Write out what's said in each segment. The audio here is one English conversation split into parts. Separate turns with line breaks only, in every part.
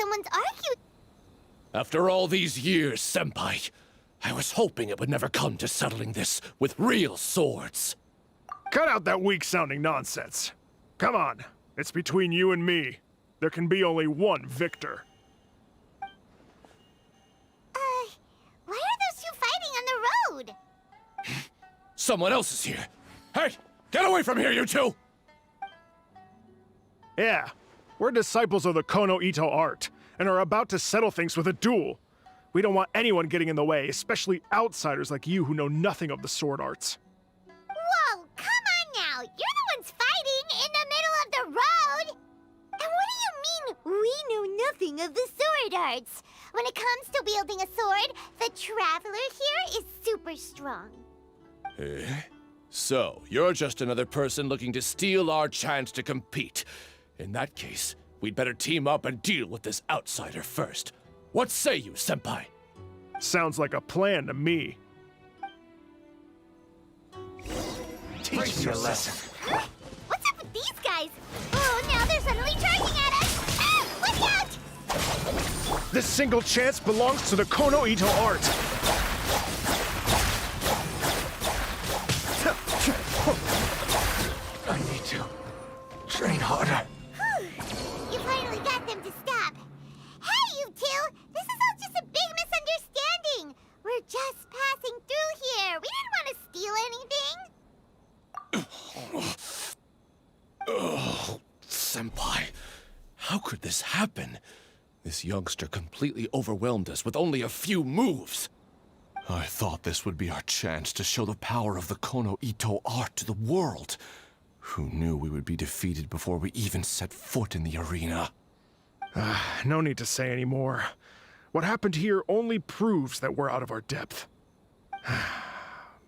someone's arguing.
After all these years, Senpai, I was hoping it would never come to settling this with real swords.
Cut out that weak-sounding nonsense. Come on, it's between you and me. There can be only one victor.
Why are those two fighting on the road?
Someone else is here. Hey, get away from here, you two!
Yeah, we're disciples of the Kono Ito art, and are about to settle things with a duel. We don't want anyone getting in the way, especially outsiders like you who know nothing of the sword arts.
Whoa, come on now! You're the ones fighting in the middle of the road! And what do you mean, we know nothing of the sword arts? When it comes to wielding a sword, the Traveler here is super strong.
So, you're just another person looking to steal our chance to compete. In that case, we'd better team up and deal with this outsider first. What say you, Senpai?
Sounds like a plan to me.
Teach me a lesson.
What's up with these guys? Oh, now they're suddenly charging at us! Ah, watch out!
This single chance belongs to the Kono Ito art.
I need to train harder.
You finally got them to stop. Hey, you two! This is all just a big misunderstanding. We're just passing through here. We didn't want to steal anything.
Oh, Senpai, how could this happen? This youngster completely overwhelmed us with only a few moves. I thought this would be our chance to show the power of the Kono Ito art to the world. Who knew we would be defeated before we even set foot in the arena?
No need to say any more. What happened here only proves that we're out of our depth.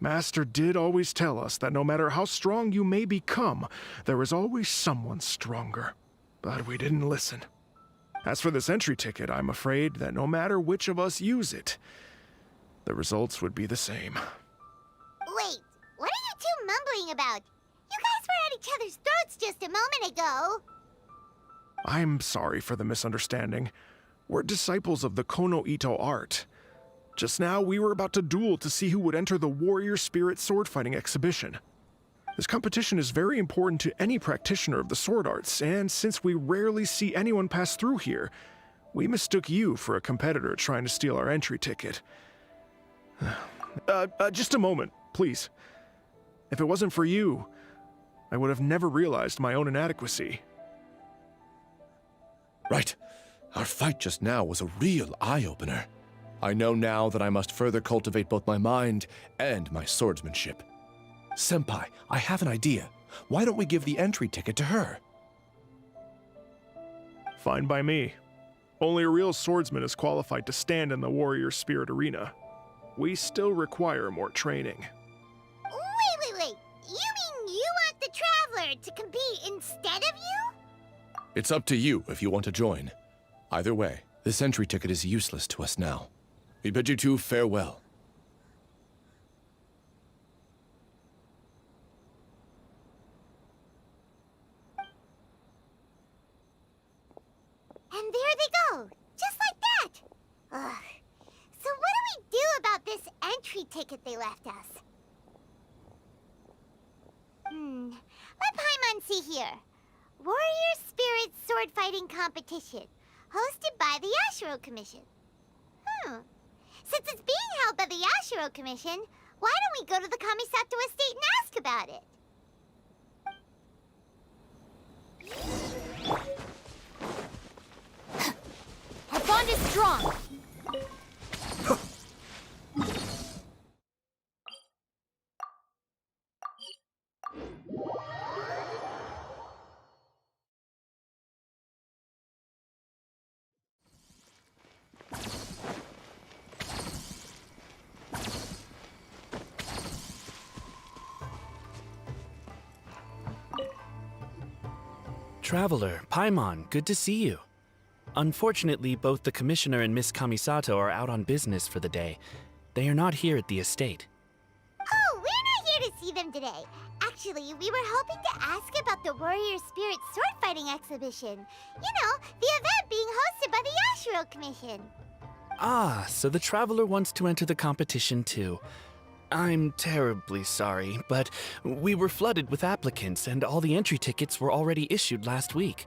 Master did always tell us that no matter how strong you may become, there is always someone stronger. But we didn't listen. As for this entry ticket, I'm afraid that no matter which of us use it, the results would be the same.
Wait, what are you two mumbling about? You guys were at each other's throats just a moment ago.
I'm sorry for the misunderstanding. We're disciples of the Kono Ito art. Just now, we were about to duel to see who would enter the Warrior Spirit sword fighting exhibition. This competition is very important to any practitioner of the sword arts, and since we rarely see anyone pass through here, we mistook you for a competitor trying to steal our entry ticket. Just a moment, please. If it wasn't for you, I would have never realized my own inadequacy.
Right. Our fight just now was a real eye-opener. I know now that I must further cultivate both my mind and my swordsmanship. Senpai, I have an idea. Why don't we give the entry ticket to her?
Fine by me. Only a real swordsman is qualified to stand in the Warrior Spirit arena. We still require more training.
Wait. You mean you want the Traveler to compete instead of you?
It's up to you if you want to join. Either way, this entry ticket is useless to us now. We bid you two farewell.
And there they go, just like that. Ugh. So what do we do about this entry ticket they left us? Let Paimon see here. Warrior Spirit Sword Fighting Competition, hosted by the Yashiro Commission. Since it's being held by the Yashiro Commission, why don't we go to the Kamisato estate and ask about it?
Our bond is strong.
Traveler, Paimon, good to see you. Unfortunately, both the Commissioner and Miss Kamisato are out on business for the day. They are not here at the estate.
Oh, we're not here to see them today. Actually, Actually, we were hoping to ask about the Warrior Spirit sword fighting exhibition. You know, the event being hosted by the Yashiro Commission.
Ah, so the Traveler wants to enter the competition too. I'm terribly sorry, but we were flooded with applicants and all the entry tickets were already issued last week.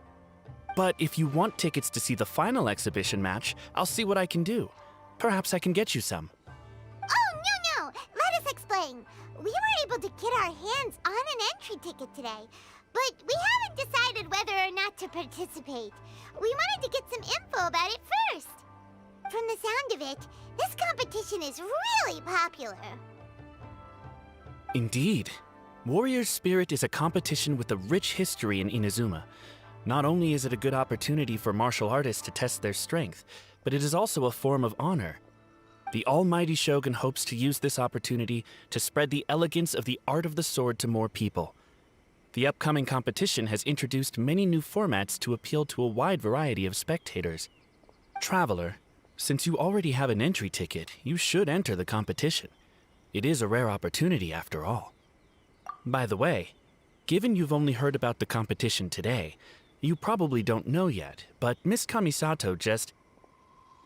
But if you want tickets to see the final exhibition match, I'll see what I can do. Perhaps I can get you some.
Oh, no! Let us explain. We were able to get our hands on an entry ticket today, but we haven't decided whether or not to participate. We wanted to get some info about it first. From the sound of it, this competition is really popular.
Indeed. Warrior Spirit is a competition with a rich history in Inazuma. Not only is it a good opportunity for martial artists to test their strength, but it is also a form of honor. The Almighty Shogun hopes to use this opportunity to spread the elegance of the art of the sword to more people. The upcoming competition has introduced many new formats to appeal to a wide variety of spectators. Traveler, since you already have an entry ticket, you should enter the competition. It is a rare opportunity after all. By the way, given you've only heard about the competition today, you probably don't know yet, but Miss Kamisato just...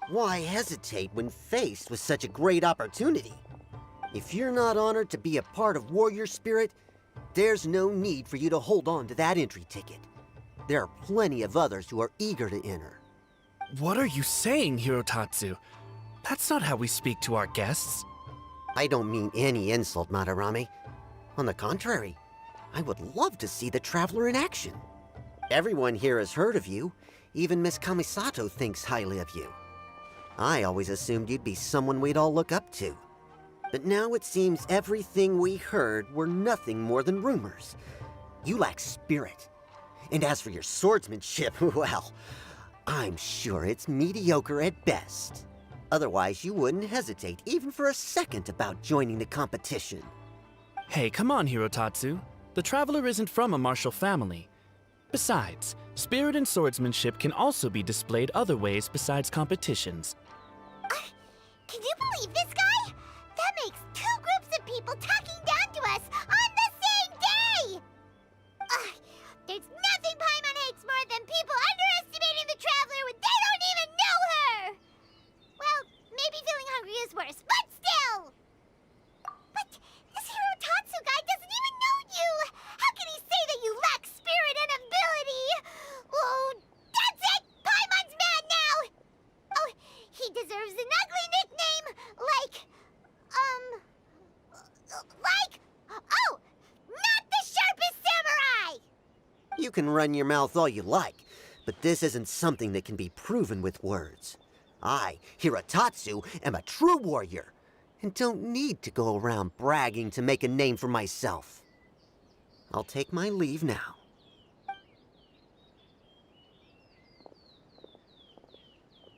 Why hesitate when faced with such a great opportunity? If you're not honored to be a part of Warrior Spirit, there's no need for you to hold on to that entry ticket. There are plenty of others who are eager to enter.
What are you saying, Hirotatsu? That's not how we speak to our guests.
I don't mean any insult, Madarame. On the contrary, I would love to see the Traveler in action. Everyone here has heard of you. Even Miss Kamisato thinks highly of you. I always assumed you'd be someone we'd all look up to. But now it seems everything we heard were nothing more than rumors. You lack spirit. And as for your swordsmanship, well, I'm sure it's mediocre at best. Otherwise, you wouldn't hesitate even for a second about joining the competition.
Hey, come on, Hirotatsu. The Traveler isn't from a martial family. Besides, spirit and swordsmanship can also be displayed other ways besides competitions.
Can you believe this guy? That makes two groups of people talking down to us on the same day! There's nothing Paimon hates more than people underestimating the Traveler when they don't even know her! Well, maybe feeling hungry is worse, but still! But this Hirotatsu guy doesn't even know you! How can he say that you lack spirit and ability? Oh, that's it! Paimon's mad now! Oh, he deserves an ugly nickname, oh, not the sharpest samurai!
You can run your mouth all you like, but this isn't something that can be proven with words. I, Hirotatsu, am a true warrior, and don't need to go around bragging to make a name for myself. I'll take my leave now.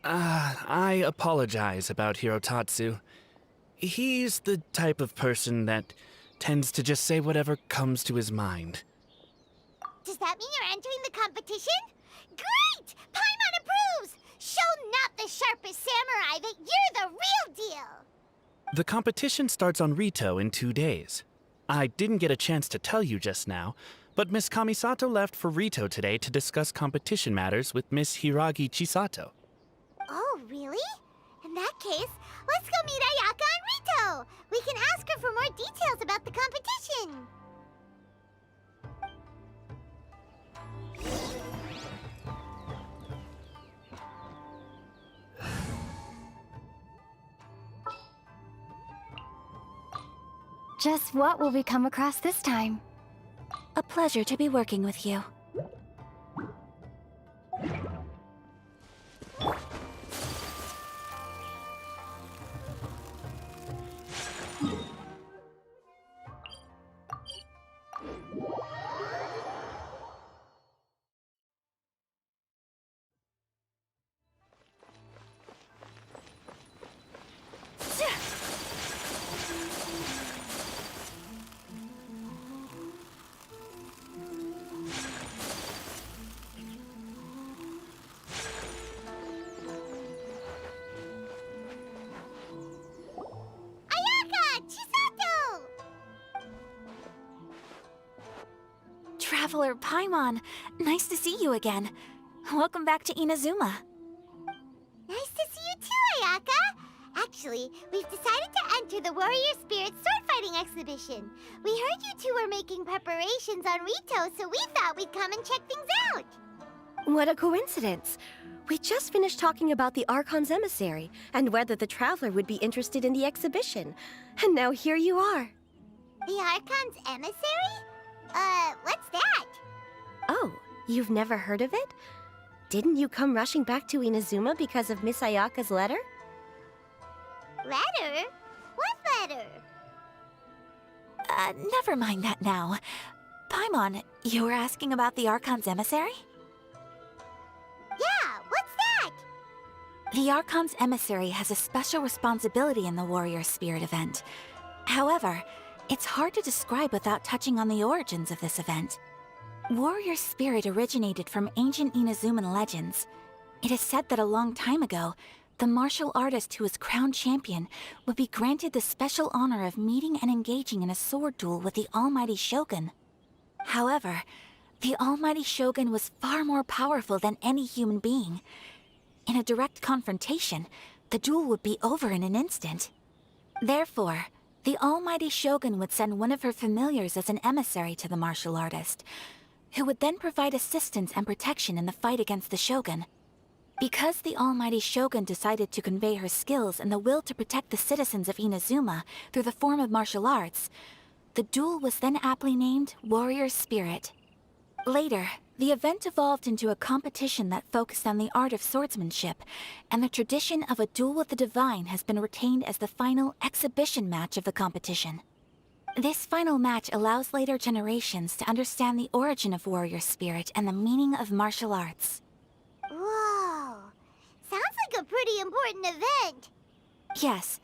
I apologize about Hirotatsu. He's the type of person that tends to just say whatever comes to his mind.
Does that mean you're entering the competition? Great! Paimon approves! Show not the sharpest samurai that you're the real deal!
The competition starts on Rito in 2 days. I didn't get a chance to tell you just now, but Miss Kamisato left for Rito today to discuss competition matters with Miss Hiragi Chisato.
Oh, really? In that case, let's go meet Ayaka and Rito! We can ask her for more details about the competition!
Just what will we come across this time?
A pleasure to be working with you. Traveler Paimon, nice to see you again. Welcome back to Inazuma.
Nice to see you too, Ayaka! Actually, we've decided to enter the Warrior Spirit sword fighting exhibition. We heard you two were making preparations on Rito, so we thought we'd come and check things out.
What a coincidence. We just finished talking about the Archon's emissary and whether the Traveler would be interested in the exhibition. And now here you are.
The Archon's emissary? What's that?
Oh, you've never heard of it? Didn't you come rushing back to Inazuma because of Miss Ayaka's letter?
Letter? What letter?
Never mind that now. Paimon, you were asking about the Archon's emissary?
Yeah, what's that?
The Archon's emissary has a special responsibility in the Warrior Spirit event. However, it's hard to describe without touching on the origins of this event. Warrior Spirit originated from ancient Inazuman legends. It is said that a long time ago, the martial artist who was crowned champion would be granted the special honor of meeting and engaging in a sword duel with the Almighty Shogun. However, the Almighty Shogun was far more powerful than any human being. In a direct confrontation, the duel would be over in an instant. Therefore, the Almighty Shogun would send one of her familiars as an emissary to the martial artist, who would then provide assistance and protection in the fight against the Shogun. Because the Almighty Shogun decided to convey her skills and the will to protect the citizens of Inazuma through the form of martial arts, the duel was then aptly named Warrior Spirit. Later, the event evolved into a competition that focused on the art of swordsmanship, and the tradition of a duel with the divine has been retained as the final exhibition match of the competition. This final match allows later generations to understand the origin of Warrior Spirit and the meaning of martial arts.
Whoa. Sounds like a pretty important event.
Yes.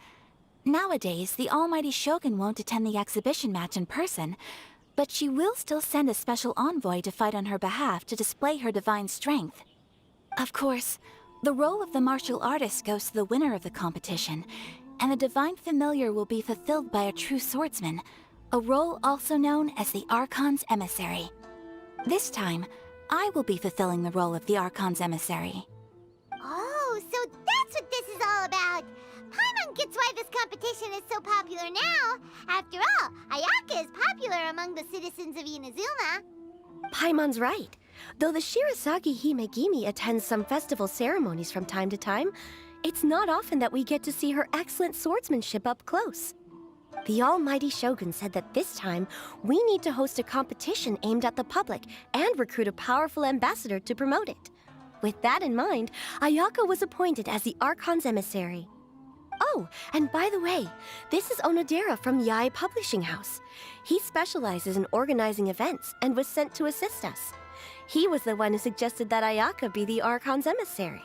Nowadays, the Almighty Shogun won't attend the exhibition match in person, but she will still send a special envoy to fight on her behalf to display her divine strength. Of course, the role of the martial artist goes to the winner of the competition, and the divine familiar will be fulfilled by a true swordsman, a role also known as the Archon's emissary. This time, I will be fulfilling the role of the Archon's emissary.
Oh, so that's what this is all about. Paimon gets why this competition is so popular now. After all, Ayaka is popular among the citizens of Inazuma.
Paimon's right. Though the Shirasagi Himegimi attends some festival ceremonies from time to time, it's not often that we get to see her excellent swordsmanship up close. The Almighty Shogun said that this time, we need to host a competition aimed at the public and recruit a powerful ambassador to promote it. With that in mind, Ayaka was appointed as the Archon's emissary. Oh, and by the way, this is Onodera from Yae Publishing House. He specializes in organizing events and was sent to assist us. He was the one who suggested that Ayaka be the Archon's emissary.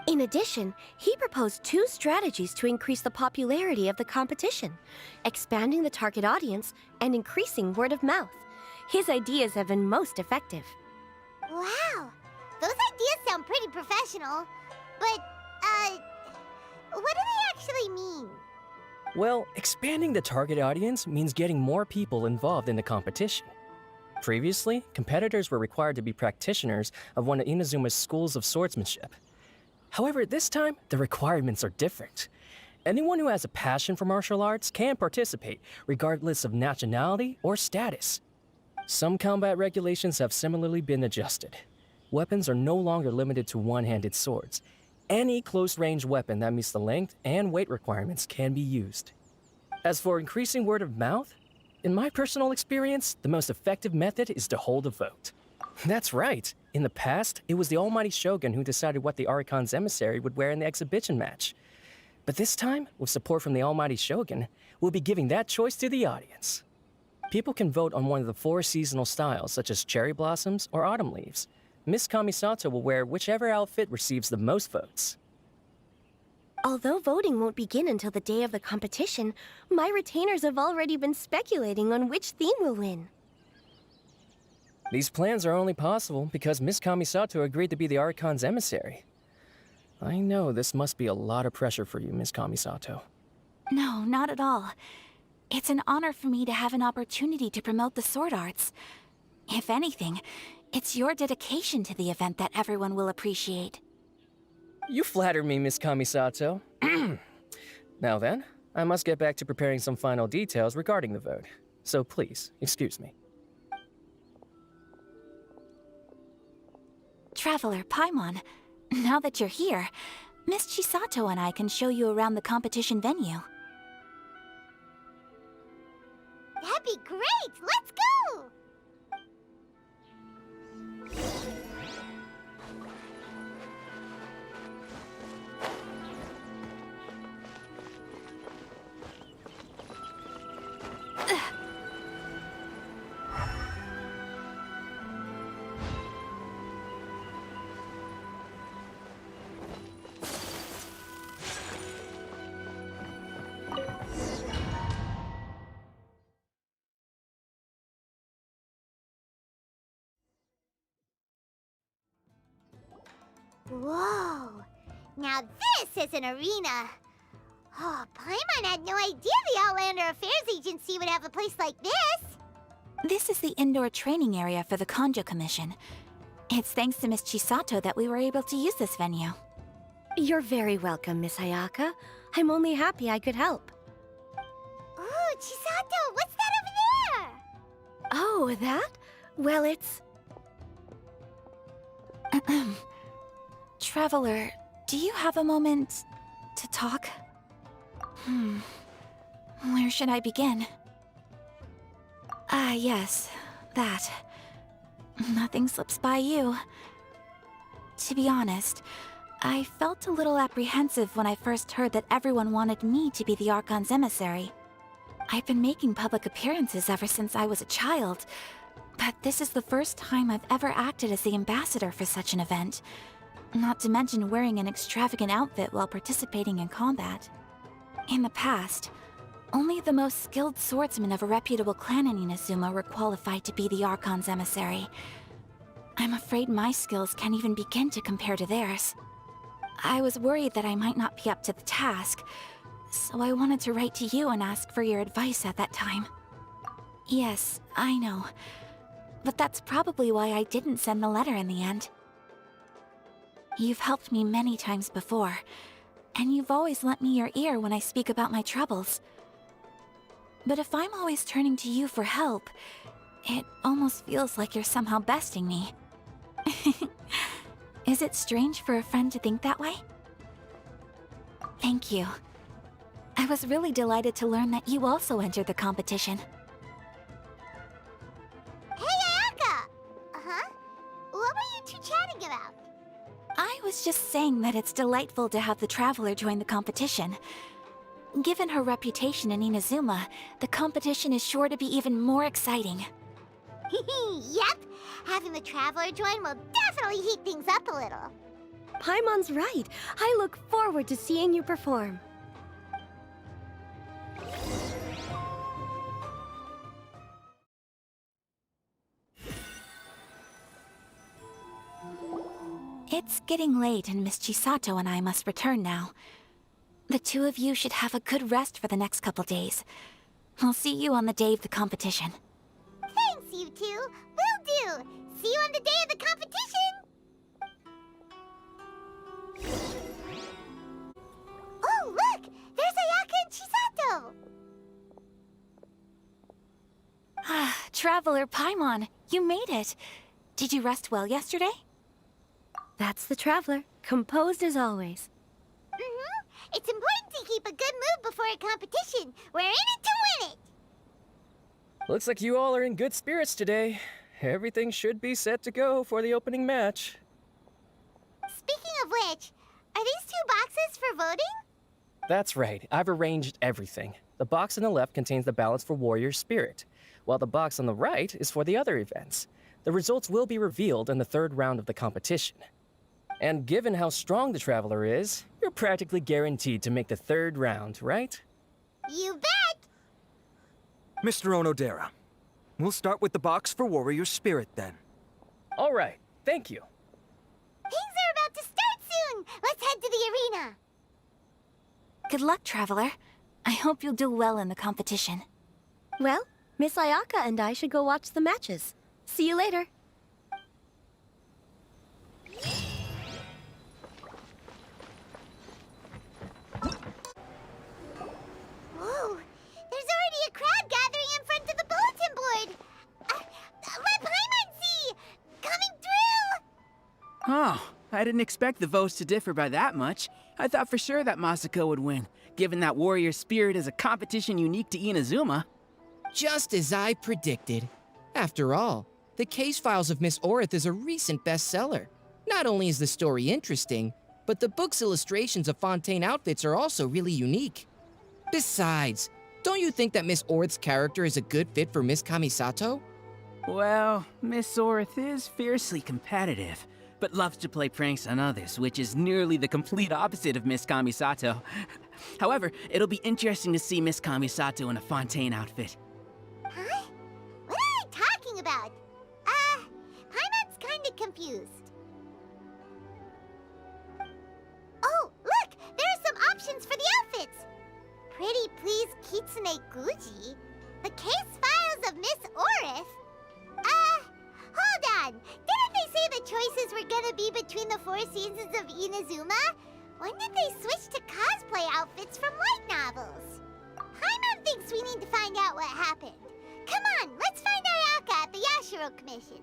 In addition, he proposed 2 strategies to increase the popularity of the competition, expanding the target audience and increasing word of mouth. His ideas have been most effective.
Wow, those ideas sound pretty professional. But, what do they actually mean?
Well, expanding the target audience means getting more people involved in the competition. Previously, competitors were required to be practitioners of one of Inazuma's schools of swordsmanship. However, this time, the requirements are different. Anyone who has a passion for martial arts can participate, regardless of nationality or status. Some combat regulations have similarly been adjusted. Weapons are no longer limited to one-handed swords. Any close-range weapon that meets the length and weight requirements can be used. As for increasing word of mouth, in my personal experience, the most effective method is to hold a vote. That's right. In the past, it was the Almighty Shogun who decided what the Archon's emissary would wear in the exhibition match. But this time, with support from the Almighty Shogun, we'll be giving that choice to the audience. People can vote on one of the 4 seasonal styles, such as cherry blossoms or autumn leaves. Miss Kamisato will wear whichever outfit receives the most votes.
Although voting won't begin until the day of the competition, my retainers have already been speculating on which theme will win.
These plans are only possible because Miss Kamisato agreed to be the Archon's emissary. I know this must be a lot of pressure for you, Miss Kamisato.
No, not at all. It's an honor for me to have an opportunity to promote the sword arts. If anything, it's your dedication to the event that everyone will appreciate.
You flatter me, Miss Kamisato. Now then, I must get back to preparing some final details regarding the vote. So please, excuse me.
Traveler Paimon, now that you're here, Miss Chisato and I can show you around the competition venue.
That'd be great! Let's go! Whoa! Now this is an arena! Oh, Paimon had no idea the Outlander Affairs Agency would have a place like this!
This is the indoor training area for the Konjo Commission. It's thanks to Miss Chisato that we were able to use this venue.
You're very welcome, Miss Ayaka. I'm only happy I could help.
Ooh, Chisato, what's that over there?
Oh, that? Well, it's...
Traveler, do you have a moment to talk? Where should I begin? Yes, that. Nothing slips by you. To be honest, I felt a little apprehensive when I first heard that everyone wanted me to be the Archon's emissary. I've been making public appearances ever since I was a child, but this is the first time I've ever acted as the ambassador for such an event. Not to mention wearing an extravagant outfit while participating in combat. In the past, only the most skilled swordsmen of a reputable clan in Inazuma were qualified to be the Archon's emissary. I'm afraid my skills can't even begin to compare to theirs. I was worried that I might not be up to the task, so I wanted to write to you and ask for your advice at that time. Yes, I know. But that's probably why I didn't send the letter in the end. You've helped me many times before, and you've always lent me your ear when I speak about my troubles. But if I'm always turning to you for help, it almost feels like you're somehow besting me. Is it strange for a friend to think that way? Thank you. I was really delighted to learn that you also entered the competition.
Hey, Ayaka! Uh-huh? What were you two chatting about?
I was just saying that it's delightful to have the Traveler join the competition. Given her reputation in Inazuma, the competition is sure to be even more exciting.
Yep! Having the Traveler join will definitely heat things up a little.
Paimon's right. I look forward to seeing you perform.
It's getting late and Miss Chisato and I must return now. The two of you should have a good rest for the next couple days. I'll see you on the day of the competition.
Thanks, you two. Will do. See you on the day of the competition. Oh, look! There's Ayaka and Chisato!
Ah, Traveler Paimon, you made it. Did you rest well yesterday?
That's the Traveler, composed as always.
It's important to keep a good mood before a competition. We're in it to win it!
Looks like you all are in good spirits today. Everything should be set to go for the opening match.
Speaking of which, are these two boxes for voting?
That's right, I've arranged everything. The box on the left contains the ballots for Warrior Spirit, while the box on the right is for the other events. The results will be revealed in the third round of the competition. And given how strong the Traveler is, you're practically guaranteed to make the third round, right?
You bet!
Mr. Onodera, we'll start with the box for Warrior Spirit then.
All right, thank you.
Things are about to start soon! Let's head to the arena!
Good luck, Traveler. I hope you'll do well in the competition.
Well, Miss Ayaka and I should go watch the matches. See you later.
Whoa! There's already a crowd gathering in front of the bulletin board! Let Paimon see! Coming through!
Oh, I didn't expect the votes to differ by that much. I thought for sure that Masako would win, given that warrior spirit is a competition unique to Inazuma.
Just as I predicted. After all, the case files of Miss Orith is a recent bestseller. Not only is the story interesting, but the book's illustrations of Fontaine outfits are also really unique. Besides, don't you think that Miss Orith's character is a good fit for Miss Kamisato?
Well, Miss Orith is fiercely competitive, but loves to play pranks on others, which is nearly the complete opposite of Miss Kamisato. However, it'll be interesting to see Miss Kamisato in a Fontaine outfit.
Huh? What are they talking about? Paimon's kinda confused. Oh, look! There are some options for the outfits! Pretty please Kitsune Guji? The case files of Miss Orith? Hold on! Didn't they say the choices were gonna be between the 4 seasons of Inazuma? When did they switch to cosplay outfits from light novels? Paimon thinks we need to find out what happened. Come on, let's find Ayaka at the Yashiro Commission.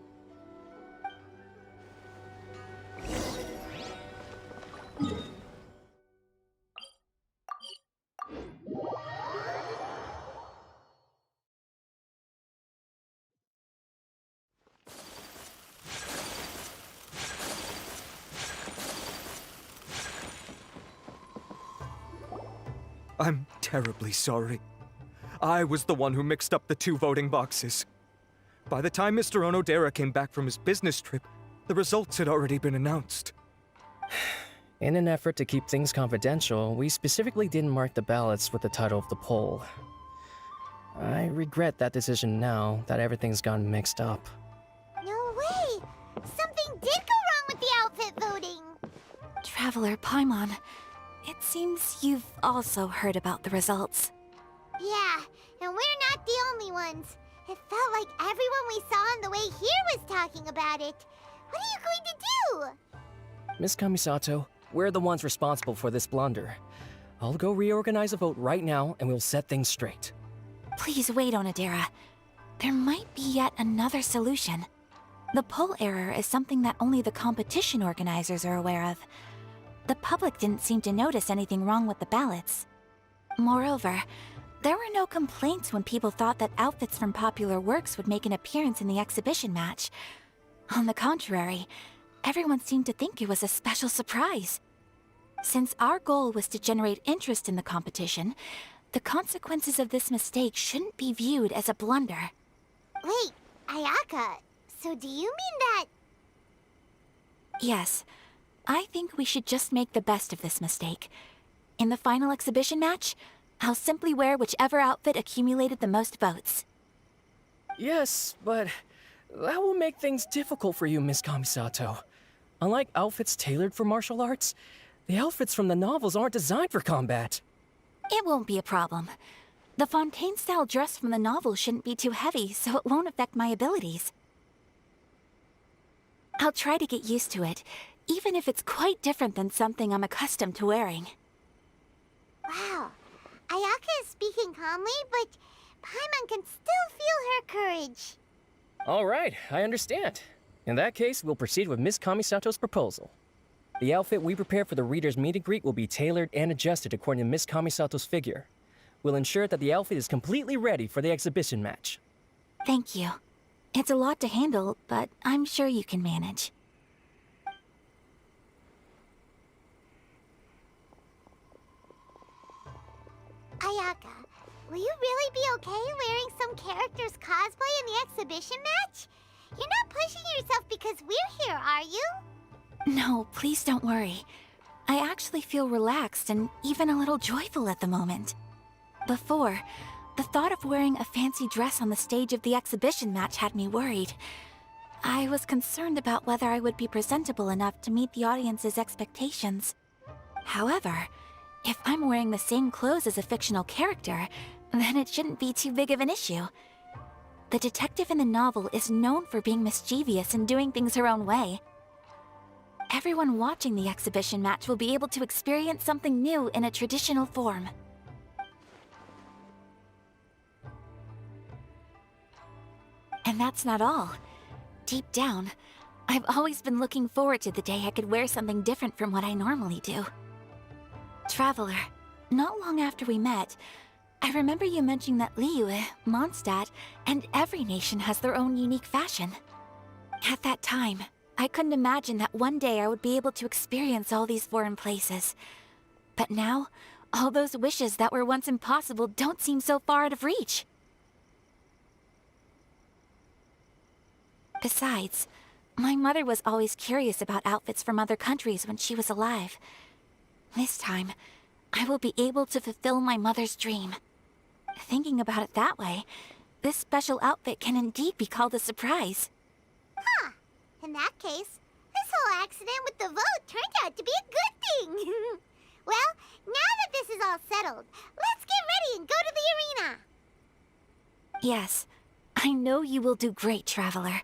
I'm terribly sorry. I was the one who mixed up the 2 voting boxes. By the time Mr. Onodera came back from his business trip, the results had already been announced.
In an effort to keep things confidential, we specifically didn't mark the ballots with the title of the poll. I regret that decision now that everything's gone mixed up.
No way! Something did go wrong with the outfit voting!
Traveler Paimon, it seems you've also heard about the results.
Yeah, and we're not the only ones. It felt like everyone we saw on the way here was talking about it. What are you going to do?
Miss Kamisato, we're the ones responsible for this blunder. I'll go reorganize a vote right now and we'll set things straight.
Please wait, Onodera. There might be yet another solution. The poll error is something that only the competition organizers are aware of. The public didn't seem to notice anything wrong with the ballots. Moreover, there were no complaints when people thought that outfits from popular works would make an appearance in the exhibition match. On the contrary, everyone seemed to think it was a special surprise. Since our goal was to generate interest in the competition, the consequences of this mistake shouldn't be viewed as a blunder.
Wait, Ayaka, so do you mean that...
Yes, I think we should just make the best of this mistake. In the final exhibition match, I'll simply wear whichever outfit accumulated the most votes.
Yes, but that will make things difficult for you, Miss Kamisato. Unlike outfits tailored for martial arts, the outfits from the novels aren't designed for combat.
It won't be a problem. The Fontaine-style dress from the novel shouldn't be too heavy, so it won't affect my abilities. I'll try to get used to it, even if it's quite different than something I'm accustomed to wearing.
Wow, Ayaka is speaking calmly, but Paimon can still feel her courage.
All right, I understand. In that case, we'll proceed with Miss Kamisato's proposal. The outfit we prepare for the reader's meet and greet will be tailored and adjusted according to Miss Kamisato's figure. We'll ensure that the outfit is completely ready for the exhibition match.
Thank you. It's a lot to handle, but I'm sure you can manage.
Ayaka, will you really be okay wearing some character's cosplay in the exhibition match? You're not pushing yourself because we're here, are you?
No, please don't worry. I actually feel relaxed and even a little joyful at the moment. Before, the thought of wearing a fancy dress on the stage of the exhibition match had me worried. I was concerned about whether I would be presentable enough to meet the audience's expectations. However, if I'm wearing the same clothes as a fictional character, then it shouldn't be too big of an issue. the detective in the novel is known for being mischievous and doing things her own way. Everyone watching the exhibition match will be able to experience something new in a traditional form. And that's not all. Deep down, I've always been looking forward to the day I could wear something different from what I normally do. Traveler, not long after we met, I remember you mentioning that Liyue, Mondstadt, and every nation has their own unique fashion. At that time, I couldn't imagine that one day I would be able to experience all these foreign places. But now, all those wishes that were once impossible don't seem so far out of reach. Besides, my mother was always curious about outfits from other countries when she was alive. This time, I will be able to fulfill my mother's dream. Thinking about it that way, this special outfit can indeed be called a surprise.
Huh. In that case, this whole accident with the vote turned out to be a good thing. Well, now that this is all settled, let's get ready and go to the arena.
Yes, I know you will do great, Traveler.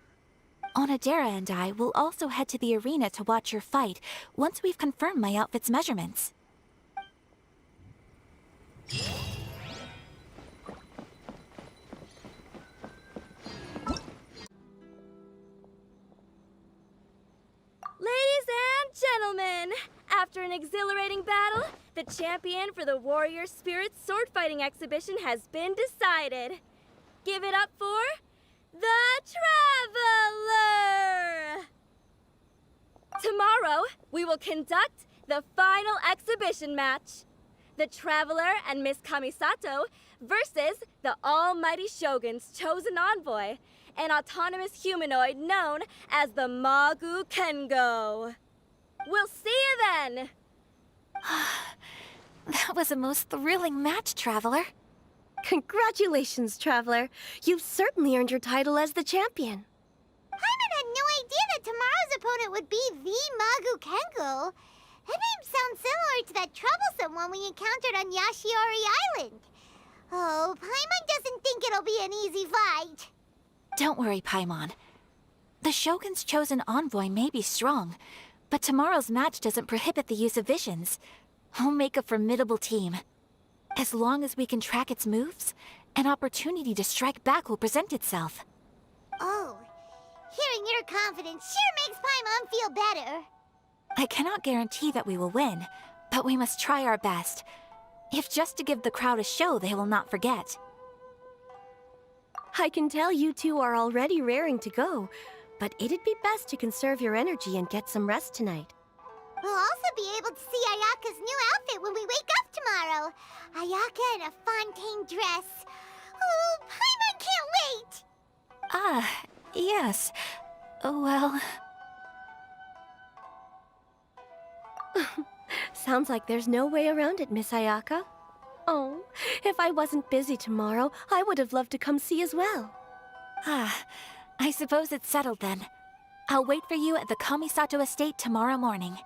Onodera and I will also head to the arena to watch your fight once we've confirmed my outfit's measurements.
Ladies and gentlemen, after an exhilarating battle, the champion for the Warrior Spirit Sword Fighting Exhibition has been decided. Give it up for the Traveler! Tomorrow, we will conduct the final exhibition match. The Traveler and Miss Kamisato versus the Almighty Shogun's chosen envoy, an autonomous humanoid known as the Magu Kengo. We'll see you then!
That was a most thrilling match, Traveler.
Congratulations, Traveler. You've certainly earned your title as the champion.
Paimon had no idea that tomorrow's opponent would be the Magu Kengo. That name sounds similar to that troublesome one we encountered on Yashiori Island. Oh, Paimon doesn't think it'll be an easy fight.
Don't worry, Paimon. The Shogun's chosen envoy may be strong, but tomorrow's match doesn't prohibit the use of visions. We'll make a formidable team. As long as we can track its moves, an opportunity to strike back will present itself.
Oh, hearing your confidence sure makes Paimon feel better.
I cannot guarantee that we will win, but we must try our best. If just to give the crowd a show they will not forget.
I can tell you two are already raring to go, but it'd be best to conserve your energy and get some rest tonight.
We'll also be able to see Ayaka's new outfit when we wake up tomorrow. Ayaka in a Fontaine dress. Oh, Paimon can't wait!
Ah, yes. Well...
Sounds like there's no way around it, Miss Ayaka. Oh, if I wasn't busy tomorrow, I would have loved to come see as well.
Ah, I suppose it's settled then. I'll wait for you at the Kamisato estate tomorrow morning.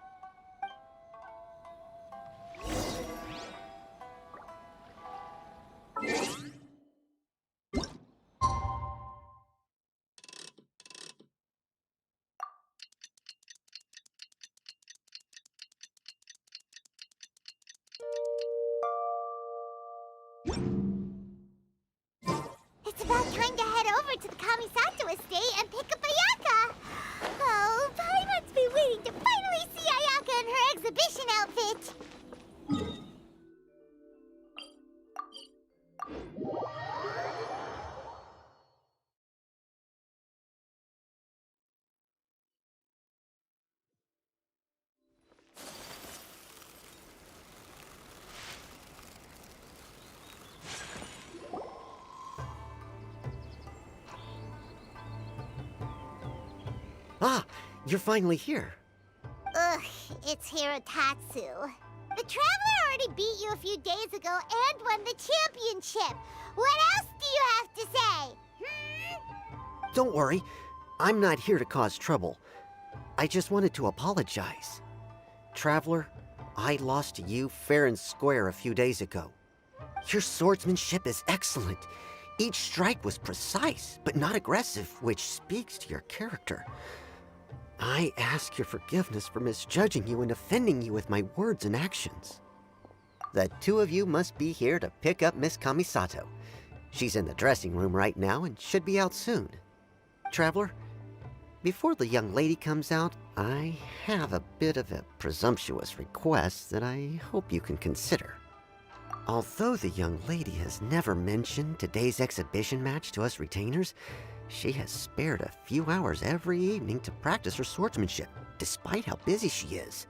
It's about time to head over to the Kamisato estate and pick up Ayaka. Oh, Paimon's been waiting to finally see Ayaka in her exhibition outfit.
Ah, you're finally here.
Ugh, it's Hirotatsu. The Traveler already beat you a few days ago and won the championship. What else do you have to say?
Don't worry, I'm not here to cause trouble. I just wanted to apologize. Traveler, I lost to you fair and square a few days ago. Your swordsmanship is excellent. Each strike was precise, but not aggressive, which speaks to your character. I ask your forgiveness for misjudging you and offending you with my words and actions. The two of you must be here to pick up Miss Kamisato. She's in the dressing room right now and should be out soon. Traveler, before the young lady comes out, I have a bit of a presumptuous request that I hope you can consider. Although the young lady has never mentioned today's exhibition match to us retainers, she has spared a few hours every evening to practice her swordsmanship, despite how busy she is.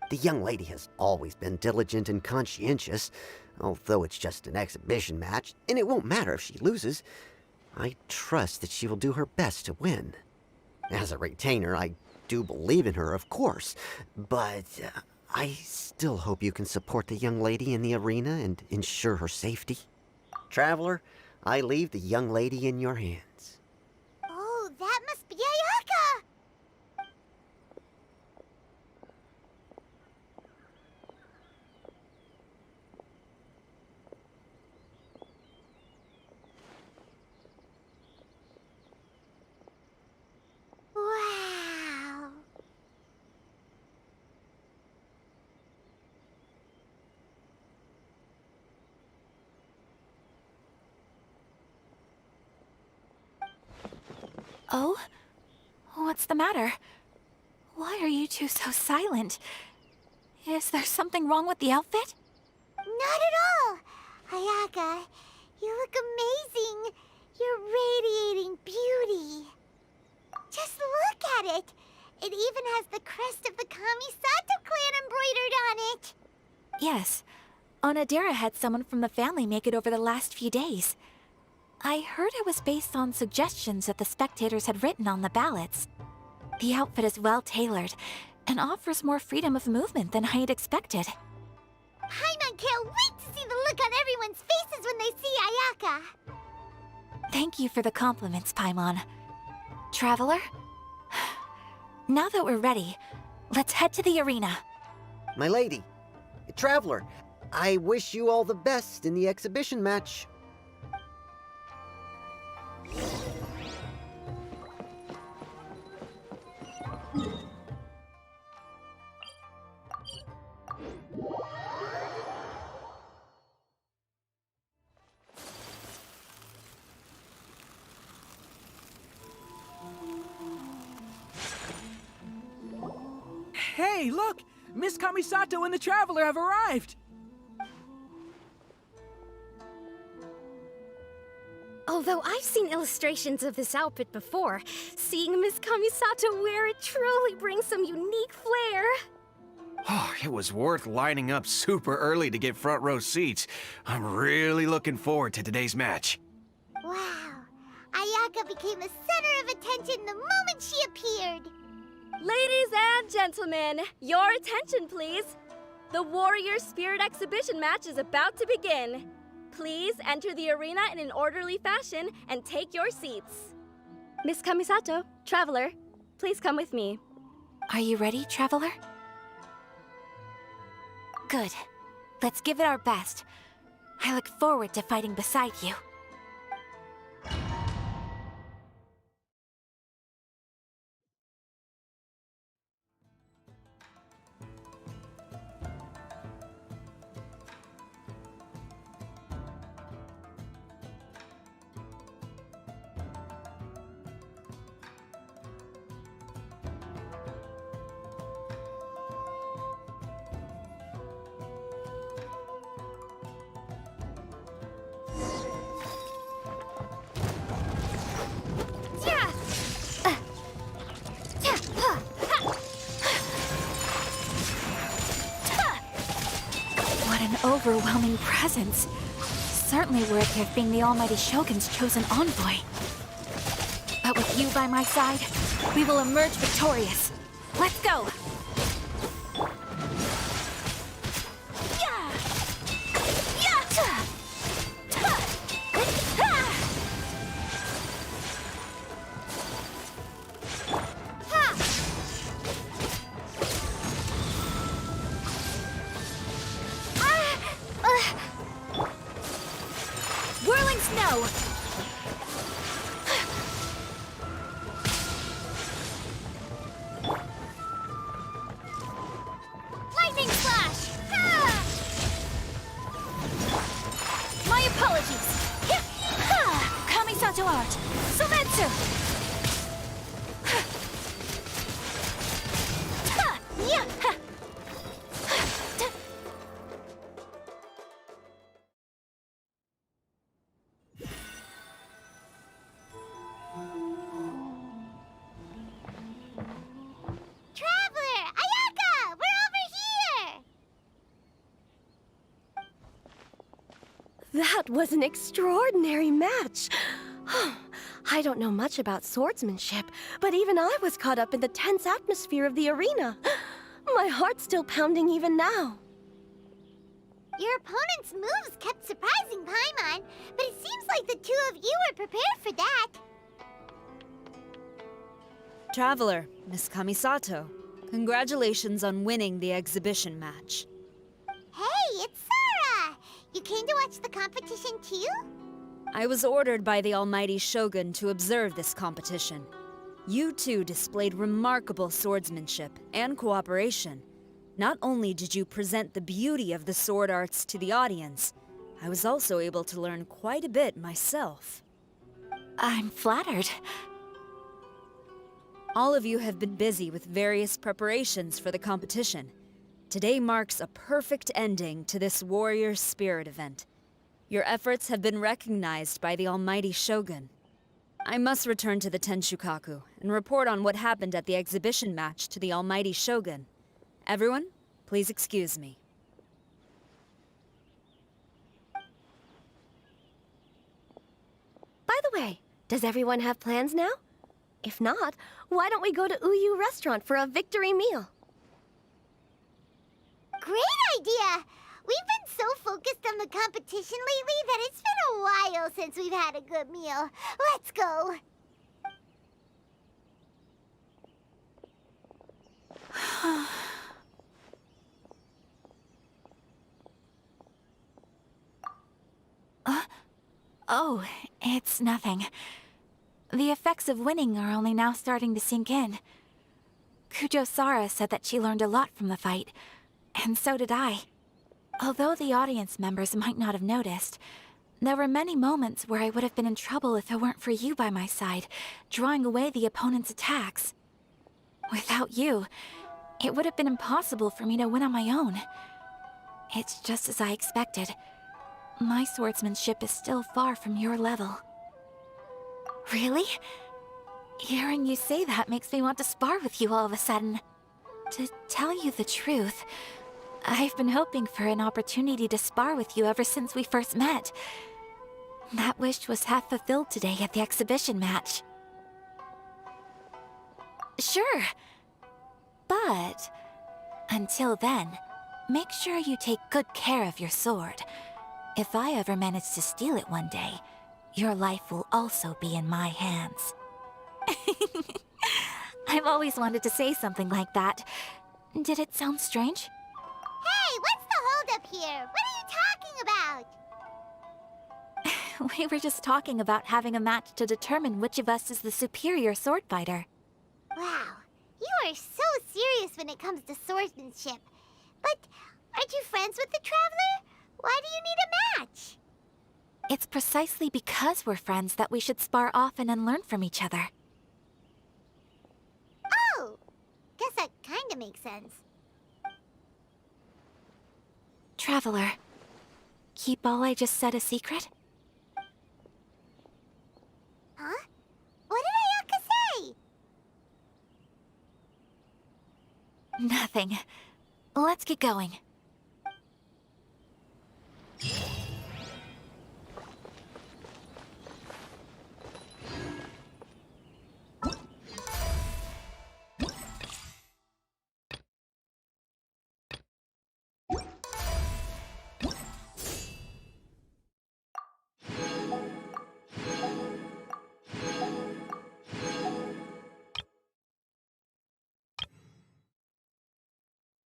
The young lady has always been diligent and conscientious, although it's just an exhibition match, and it won't matter if she loses. I trust that she will do her best to win. As a retainer, I do believe in her, of course, but I still hope you can support the young lady in the arena and ensure her safety. Traveler, I leave the young lady in your hands.
Oh, that must be Ayaka! Wow.
Oh? What's the matter? Why are you two so silent? Is there something wrong with the outfit?
Not at all! Ayaka, you look amazing! You're radiating beauty! Just look at it! It even has the crest of the Kamisato clan embroidered on it!
Yes. Onodera had someone from the family make it over the last few days. I heard it was based on suggestions that the spectators had written on the ballots. The outfit is well tailored and offers more freedom of movement than I had expected.
Paimon can't wait to see the look on everyone's faces when they see Ayaka!
Thank you for the compliments, Paimon. Traveler? Now that we're ready, let's head to the arena.
My lady, Traveler, I wish you all the best in the exhibition match.
Hey, look! Miss Kamisato and the Traveler have arrived!
Although I've seen illustrations of this outfit before, seeing Miss Kamisato wear it truly brings some unique flair.
Oh, it was worth lining up super early to get front row seats. I'm really looking forward to today's match.
Wow. Ayaka became the center of attention the moment she appeared.
Ladies and gentlemen, your attention, please. The Warrior Spirit Exhibition match is about to begin. Please enter the arena in an orderly fashion and take your seats. Miss Kamisato, Traveler, please come with me.
Are you ready, Traveler? Good. Let's give it our best. I look forward to fighting beside you. What an overwhelming presence. Certainly worthy of being the Almighty Shogun's chosen envoy. But with you by my side, we will emerge victorious. Let's go! Whirling snow!
That was an extraordinary match. I don't know much about swordsmanship, but even I was caught up in the tense atmosphere of the arena. My heart's still pounding even now.
Your opponent's moves kept surprising Paimon, but it seems like the two of you were prepared for that.
Traveler, Miss Kamisato, congratulations on winning the exhibition match.
Hey, it's Sora! You came to watch the competition too?
I was ordered by the Almighty Shogun to observe this competition. You two displayed remarkable swordsmanship and cooperation. Not only did you present the beauty of the sword arts to the audience, I was also able to learn quite a bit myself.
I'm flattered.
All of you have been busy with various preparations for the competition. Today marks a perfect ending to this Warrior Spirit event. Your efforts have been recognized by the Almighty Shogun. I must return to the Tenshukaku and report on what happened at the exhibition match to the Almighty Shogun. Everyone, please excuse me.
By the way, does everyone have plans now? If not, why don't we go to Uyu Restaurant for a victory meal?
Great idea! We've been so focused on the competition lately that it's been a while since we've had a good meal. Let's go!
Oh, it's nothing. The effects of winning are only now starting to sink in. Kujo-Sara said that she learned a lot from the fight, and so did I. Although the audience members might not have noticed, there were many moments where I would have been in trouble if it weren't for you by my side, drawing away the opponent's attacks. Without you, it would have been impossible for me to win on my own. It's just as I expected. My swordsmanship is still far from your level. Really? Hearing you say that makes me want to spar with you all of a sudden. To tell you the truth, I've been hoping for an opportunity to spar with you ever since we first met. That wish was half fulfilled today at the exhibition match. Sure. But until then, make sure you take good care of your sword. If I ever manage to steal it one day, your life will also be in my hands. I've always wanted to say something like that. Did it sound strange?
Hey, what's the holdup here? What are you talking about?
We were just talking about having a match to determine which of us is the superior sword fighter.
Wow, you are so serious when it comes to swordsmanship. But aren't you friends with the Traveler? Why do you need a match?
It's precisely because we're friends that we should spar often and learn from each other.
Oh, guess that kinda makes sense.
Traveler, keep all I just said a secret?
Huh? What did Ayaka say?
Nothing. Let's get going.